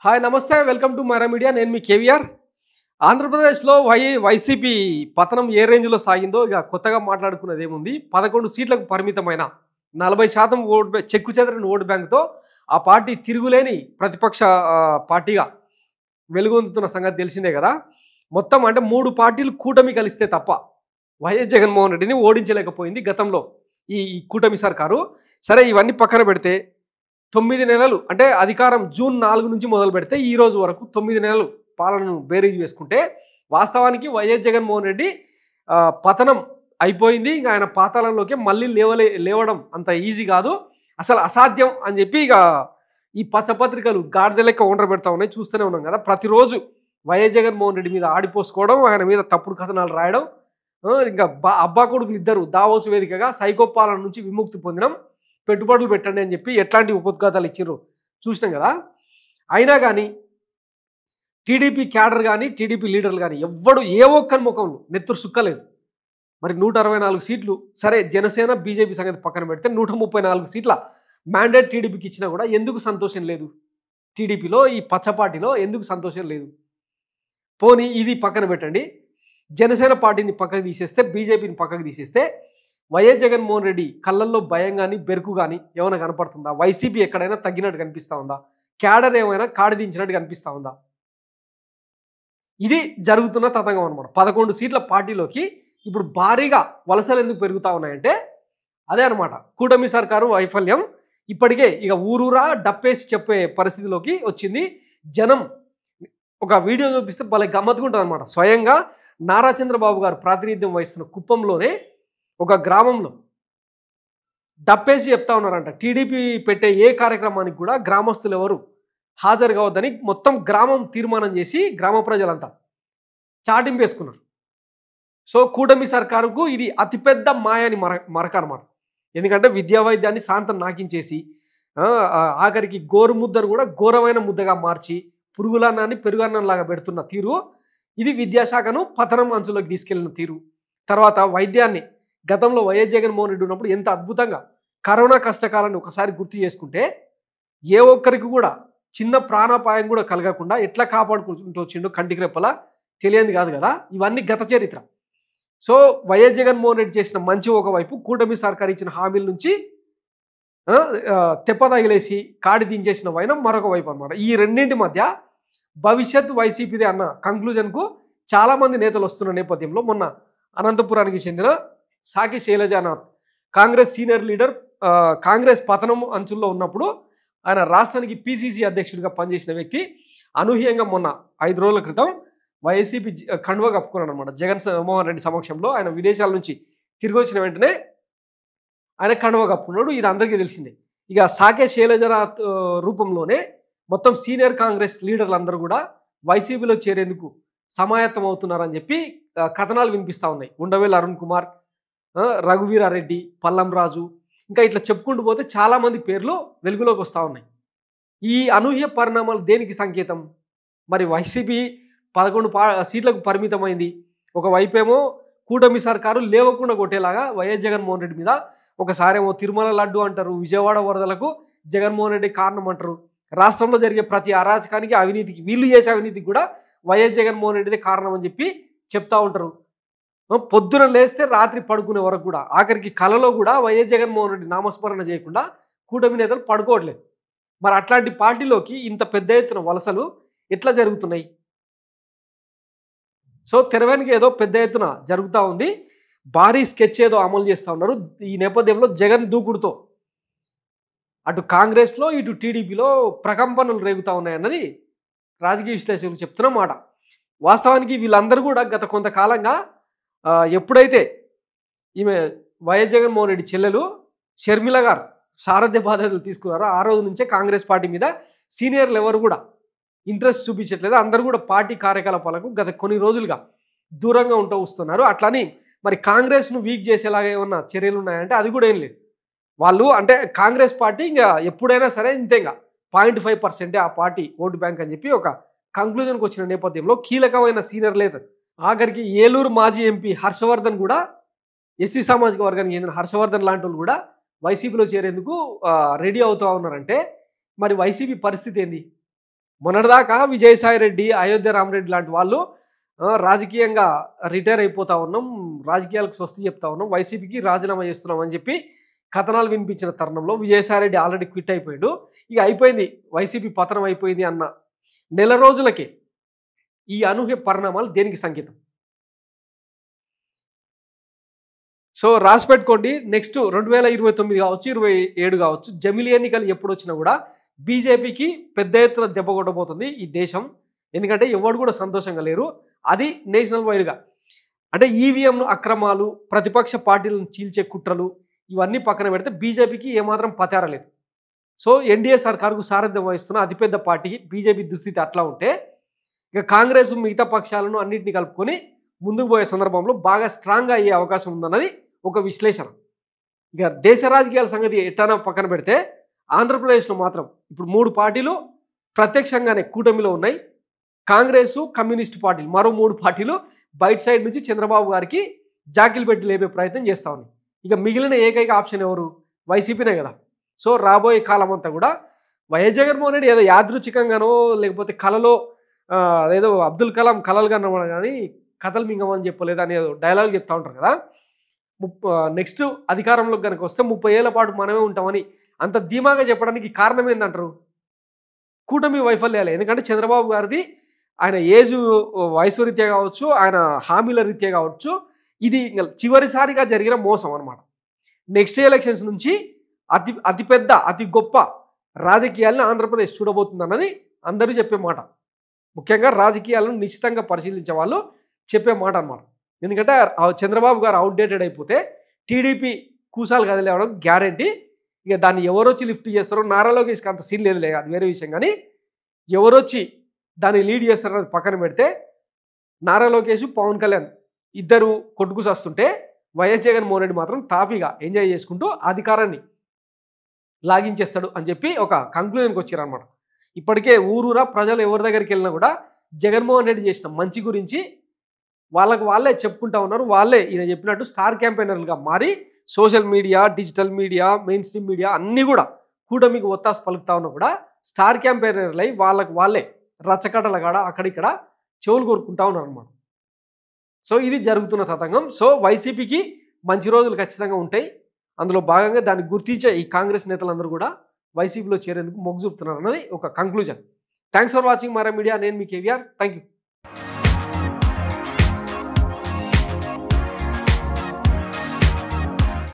Hi నమస్తే welcome to Mara media. నేను మీ కేవీఆర్. ఆంధ్రప్రదేశ్లో వైసీపీ పతనం ఏ రేంజ్లో సాగిందో ఇక కొత్తగా మాట్లాడుకున్నది ఏముంది. 11 సీట్లకు పరిమితమైన 40% చెక్కు చెదరని ఓటు బ్యాంకుతో ఆ పార్టీ తిరుగులేని ప్రతిపక్ష పార్టీగా వెలుగొందుతున్న సంగతి తెలిసిందే కదా. మొత్తం అంటే 3 పార్టీలు కూటమి కలిస్తే తప్ప వైఎస్ జగన్మోహన్ రెడ్డిని ఓడించలేకపోయింది గతంలో ఈ కూటమి సర్కారు. సరే ఇవన్నీ పక్కన పెడితే 9 నెలలు అంటే అధికారం జూన్ 4 నుంచి మొదలు పెడితే ఈ రోజు వరకు 9 నెలలు పాలనను బేరీజ్ వేసుకుంటే వాస్తవానికి వైఎస్ జగన్మోహన్ రెడ్డి పతనం అయిపోయింది. ఇంకా ఆయన పాతాళంలోకి మళ్ళీ లేవడం అంత ఈజీ కాదు, అసలు అసాధ్యం అని చెప్పి ఇక ఈ పచ్చపత్రికలు గాడిద లెక్క ఒండ్ర పెడతా ఉన్నాయి. చూస్తూనే ఉన్నాం కదా. ప్రతిరోజు వైఎస్ జగన్మోహన్ రెడ్డి మీద ఆడిపోసుకోవడం, ఆయన మీద తప్పుడు కథనాలు రాయడం, ఇంకా అబ్బా కొడుకులు ఇద్దరు దావోసు వేదికగా సైకో పాలన నుంచి విముక్తి పొందినం, పెట్టుబడులు పెట్టండి అని చెప్పి ఎట్లాంటి ఉపద్ఘాతాలు ఇచ్చారు చూసినాం కదా. అయినా కానీ టీడీపీ క్యాడర్ కానీ టీడీపీ లీడర్లు కానీ ఎవ్వడు ఏ ఒక్కరి ముఖంలో నెత్తురు సుక్కలేదు. మరి 164 సీట్లు సరే, జనసేన బీజేపీ సంగతి పక్కన పెడితే 134 సీట్ల మ్యాండేట్ టీడీపీకి ఇచ్చినా కూడా ఎందుకు సంతోషం లేదు? టీడీపీలో ఈ పచ్చపార్టీలో ఎందుకు సంతోషం లేదు? పోనీ ఇది పక్కన పెట్టండి, జనసేన పార్టీని పక్కకు తీసేస్తే, బీజేపీని పక్కకు తీసేస్తే వైఎస్ జగన్మోహన్ రెడ్డి కళ్ళల్లో భయం కానీ బెరుకు కానీ ఏమైనా కనపడుతుందా? వైసీపీ ఎక్కడైనా తగ్గినట్టు కనిపిస్తూ ఉందా? క్యాడర్ ఏమైనా కాడిదించినట్టు కనిపిస్తూ ఉందా? ఇది జరుగుతున్న తతంగం అనమాట. 11 సీట్ల పార్టీలోకి ఇప్పుడు భారీగా వలసలు ఎందుకు పెరుగుతూ ఉన్నాయంటే అదే అనమాట, కూటమి సర్కారు వైఫల్యం. ఇప్పటికే ఇక ఊరూరా డప్పేసి చెప్పే పరిస్థితిలోకి వచ్చింది. జనం ఒక వీడియో చూపిస్తే భలే గమ్మత్తుకుంటుంది అనమాట. స్వయంగా నారా చంద్రబాబు గారు ప్రాతినిధ్యం వహిస్తున్న కుప్పంలోనే ఒక గ్రామంలో డప్పేసి చెప్తా ఉన్నారంట, టీడీపీ పెట్టే ఏ కార్యక్రమానికి కూడా గ్రామస్తులు ఎవరు హాజరు కావద్దని మొత్తం గ్రామం తీర్మానం చేసి గ్రామ ప్రజలంతా చాటింపేసుకున్నారు. సో కూటమి సర్కారుకు ఇది అతిపెద్ద మాయని మరక అనమాట. ఎందుకంటే విద్యా వైద్యాన్ని శాంతం నాకించేసి ఆఖరికి గోరు ముద్దను కూడా ఘోరమైన ముద్దగా మార్చి పురుగులన్నాన్ని పెరుగన్నంలాగా పెడుతున్న తీరు ఇది విద్యాశాఖను పతనం అంచులోకి తీసుకెళ్లిన తీరు. తర్వాత వైద్యాన్ని గతంలో వైఎస్ జగన్మోహన్ రెడ్డి ఉన్నప్పుడు ఎంత అద్భుతంగా కరోనా కష్టకాలాన్ని ఒకసారి గుర్తు చేసుకుంటే ఏ ఒక్కరికి కూడా చిన్న ప్రాణాపాయం కూడా కలగకుండా ఎట్లా కాపాడుకుంటూ వచ్చిండో కంటికి రెప్పలా తెలియంది కాదు కదా. ఇవన్నీ గత చరిత్ర. సో వైఎస్ జగన్మోహన్ రెడ్డి చేసిన మంచి ఒకవైపు, కూటమి సర్కారు ఇచ్చిన హామీల నుంచి తెప్పదగిలేసి కాడి దించేసిన వైనం మరొక వైపు అనమాట. ఈ రెండింటి మధ్య భవిష్యత్ వైసీపీదే అన్న కంక్లూజన్కు చాలామంది నేతలు వస్తున్న నేపథ్యంలో మొన్న అనంతపురానికి చెందిన సాకి శైలజానాథ్, కాంగ్రెస్ సీనియర్ లీడర్, కాంగ్రెస్ పతనం అంచుల్లో ఉన్నప్పుడు ఆయన రాష్ట్రానికి పీసీసీ అధ్యక్షుడిగా పనిచేసిన వ్యక్తి అనూహ్యంగా మొన్న 5 రోజుల క్రితం వైసీపీ కండువా కప్పుకున్నాడు అనమాట. జగన్మోహన్ రెడ్డి సమక్షంలో ఆయన విదేశాల నుంచి తిరిగి వచ్చిన వెంటనే ఆయన కండువా కప్పుకున్నాడు. ఇది అందరికీ తెలిసిందే. ఇక సాకే శైలజానాథ్ రూపంలోనే మొత్తం సీనియర్ కాంగ్రెస్ లీడర్లు అందరూ కూడా వైసీపీలో చేరేందుకు సమాయత్తం అవుతున్నారని చెప్పి కథనాలు వినిపిస్తూ ఉన్నాయి. ఉండవేల్ అరుణ్ కుమార్, రఘువీరారెడ్డి, పల్లం రాజు, ఇంకా ఇట్లా చెప్పుకుంటూ పోతే చాలామంది పేర్లు వెలుగులోకి వస్తూ ఉన్నాయి. ఈ అనూహ్య పరిణామాలు దేనికి సంకేతం? మరి వైసీపీ 11 సీట్లకు పరిమితమైంది. ఒకవైపేమో కూటమి సర్కారు లేవకుండా కొట్టేలాగా వైఎస్ జగన్మోహన్ రెడ్డి మీద ఒకసారేమో తిరుమల లడ్డు అంటారు, విజయవాడ వరదలకు జగన్మోహన్ రెడ్డి కారణం అంటారు, రాష్ట్రంలో జరిగే ప్రతి అరాచకానికి అవినీతికి వీళ్ళు చేసే అవినీతికి కూడా వైఎస్ జగన్మోహన్ రెడ్డిదే కారణం అని చెప్పి చెప్తా ఉంటారు. పొద్దున లేస్తే రాత్రి పడుకునే వరకు కూడా ఆఖరికి కలలో కూడా వైఎస్ జగన్మోహన్ రెడ్డి నామస్మరణ చేయకుండా కూటమి నేతలు పడుకోవట్లేదు. మరి అట్లాంటి పార్టీలోకి ఇంత పెద్ద ఎత్తున వలసలు ఎట్లా జరుగుతున్నాయి? సో తెరవెనుక ఏదో పెద్ద ఎత్తున జరుగుతూ ఉంది. భారీ స్కెచ్ ఏదో అమలు చేస్తూ ఉన్నారు. ఈ నేపథ్యంలో జగన్ దూకుడుతో అటు కాంగ్రెస్లో ఇటు టీడీపీలో ప్రకంపనలు రేగుతూ ఉన్నాయన్నది రాజకీయ విశ్లేషకులు చెప్తున్న మాట. వాస్తవానికి వీళ్ళందరూ కూడా గత కొంతకాలంగా ఎప్పుడైతే ఈమె వైఎస్ జగన్మోహన్ రెడ్డి చెల్లెలు షర్మిల గారు సారథ్య బాధ్యతలు తీసుకున్నారో ఆ రోజు నుంచే కాంగ్రెస్ పార్టీ మీద సీనియర్లు ఎవరు కూడా ఇంట్రెస్ట్ చూపించట్లేదు. అందరూ కూడా పార్టీ కార్యకలాపాలకు గత కొన్ని రోజులుగా దూరంగా ఉంటూ వస్తున్నారు. అట్లని మరి కాంగ్రెస్ను వీక్ చేసేలాగా ఏమన్నా చర్యలు ఉన్నాయంటే అది కూడా ఏం లేదు. వాళ్ళు అంటే కాంగ్రెస్ పార్టీ ఇంకా ఎప్పుడైనా సరే ఇంతే, ఇంకా 0.5% ఆ పార్టీ ఓటు బ్యాంక్ అని చెప్పి ఒక కంక్లూజన్కి వచ్చిన నేపథ్యంలో కీలకమైన సీనియర్ లీడర్ ఆఖరికి ఏలూరు మాజీ ఎంపీ హర్షవర్ధన్ కూడా, ఎస్సీ సామాజిక వర్గానికి చెందిన హర్షవర్ధన్ లాంటి వాళ్ళు కూడా వైసీపీలో చేరేందుకు రెడీ అవుతూ ఉన్నారంటే మరి వైసీపీ పరిస్థితి ఏంది? మొన్నటిదాకా విజయసాయి రెడ్డి, అయోధ్య రామరెడ్డి లాంటి వాళ్ళు రాజకీయంగా రిటైర్ అయిపోతా ఉన్నాం, రాజకీయాలకు స్వస్తి చెప్తా ఉన్నాం, వైసీపీకి రాజీనామా చేస్తున్నాం అని చెప్పి కథనాలు వినిపించిన తరుణంలో విజయసాయి రెడ్డి ఆల్రెడీ క్విట్ అయిపోయాడు. ఇక అయిపోయింది, వైసీపీ పతనం అయిపోయింది అన్న నెల రోజులకే ఈ అనూహ్య పరిణామాలు దేనికి సంకేతం? సో రాసి పెట్టుకోండి, నెక్స్ట్ 2029 కావచ్చు, 27 కావచ్చు, జమిలీ ఎన్నికలు ఎప్పుడు వచ్చినా కూడా బీజేపీకి పెద్ద ఎత్తున దెబ్బ కొట్టబోతుంది ఈ దేశం. ఎందుకంటే ఎవరు కూడా సంతోషంగా లేరు, అది నేషనల్ వైడ్గా. అంటే ఈవీఎంలు అక్రమాలు, ప్రతిపక్ష పార్టీలను చీల్చే కుట్రలు ఇవన్నీ పక్కన పెడితే బీజేపీకి ఏమాత్రం పతారలేదు. సో ఎన్డీఏ సర్కారుకు సారథ్యం వహిస్తున్న అతిపెద్ద పార్టీ బీజేపీ దుస్థితి అట్లా ఉంటే, ఇక కాంగ్రెస్ మిగతా పక్షాలను అన్నింటినీ కలుపుకొని ముందుకు పోయే సందర్భంలో బాగా స్ట్రాంగ్గా అయ్యే అవకాశం ఉందన్నది ఒక విశ్లేషణ. ఇక దేశ రాజకీయాల సంగతి ఎట్టానో పక్కన పెడితే, ఆంధ్రప్రదేశ్లో మాత్రం ఇప్పుడు 3 పార్టీలు ప్రత్యక్షంగానే కూటమిలో ఉన్నాయి. కాంగ్రెస్, కమ్యూనిస్ట్ పార్టీలు, మరో 3 పార్టీలు బయట సైడ్ నుంచి చంద్రబాబు గారికి జాకిలు పెట్టి లేపే ప్రయత్నం చేస్తూ ఉన్నాయి. ఇక మిగిలిన ఏకైక ఆప్షన్ ఎవరు? వైసీపీనే కదా. సో రాబోయే కాలం అంతా కూడా వైఎస్ జగన్మోహన్ రెడ్డి ఏదో యాదృచ్ఛికంగానో లేకపోతే కళలో అదేదో అబ్దుల్ కలాం కళలు కన్నమాట కానీ కథలు మింగమని చెప్పలేదు అని డైలాగ్ చెప్తా ఉంటారు కదా. నెక్స్ట్ అధికారంలోకి కనుక వస్తే 30 ఏళ్ల పాటు మనమే ఉంటామని అంత ధీమాగా చెప్పడానికి కారణం ఏంటంటారు? కూటమి వైఫల్యాలే. ఎందుకంటే చంద్రబాబు గారిది ఆయన ఏజ్ వయసు రీత్యా కావచ్చు, ఆయన హామీల రీత్యా కావచ్చు, ఇది చివరిసారిగా జరిగిన మోసం అనమాట. నెక్స్ట్ ఎలక్షన్స్ నుంచి అతిపెద్ద అతి గొప్ప రాజకీయాలను ఆంధ్రప్రదేశ్ చూడబోతుంది అన్నది అందరూ చెప్పే మాట. ముఖ్యంగా రాజకీయాలను నిశ్చితంగా పరిశీలించే వాళ్ళు చెప్పే మాట అనమాట. ఎందుకంటే చంద్రబాబు గారు అవుట్డేటెడ్ అయిపోతే టీడీపీ కూసాలు కదిలేవడం గ్యారంటీ. ఇక దాన్ని ఎవరొచ్చి లిఫ్ట్ చేస్తారో, నారా లోకేష్కి అంత సీన్ లేదులే, అది వేరే విషయం. కానీ ఎవరొచ్చి దాన్ని లీడ్ చేస్తారన్నది పక్కన పెడితే, నారా లోకేష్, పవన్ కళ్యాణ్ ఇద్దరు కొట్టుకు వస్తుంటే వైఎస్ జగన్మోహన్ రెడ్డి మాత్రం తాపీగా ఎంజాయ్ చేసుకుంటూ అధికారాన్ని లాగించేస్తాడు అని చెప్పి ఒక కంక్లూజన్కి వచ్చారనమాట. ఇప్పటికే ఊరూరా ప్రజలు ఎవరి దగ్గరికి వెళ్ళినా కూడా జగన్మోహన్ రెడ్డి చేసిన మంచి గురించి వాళ్ళే చెప్పుకుంటా ఉన్నారు. వాళ్ళే ఈయన చెప్పినట్టు స్టార్ క్యాంపెయినర్లుగా మారి social media, digital media, main stream media అన్నీ కూడా కూటమికి ఒత్తాసు పలుకుతా ఉన్నా కూడా స్టార్ క్యాంపెయినర్లు అయి వాళ్ళే రచ్చకట్టల కాడ అక్కడిక్కడ చెవులు కోరుకుంటా ఉన్నారు అనమాట. సో ఇది జరుగుతున్న తతంగం. సో వైసీపీకి మంచి రోజులు ఖచ్చితంగా ఉంటాయి. అందులో భాగంగా దాన్ని గుర్తించే ఈ కాంగ్రెస్ నేతలందరూ కూడా వైసీపీలో చేరేందుకు మొగ్గు చూపుతున్నారు అన్నది ఒక conclusion. Thanks for watching Mara media. నేను మీ కేవీఆర్. Thank you.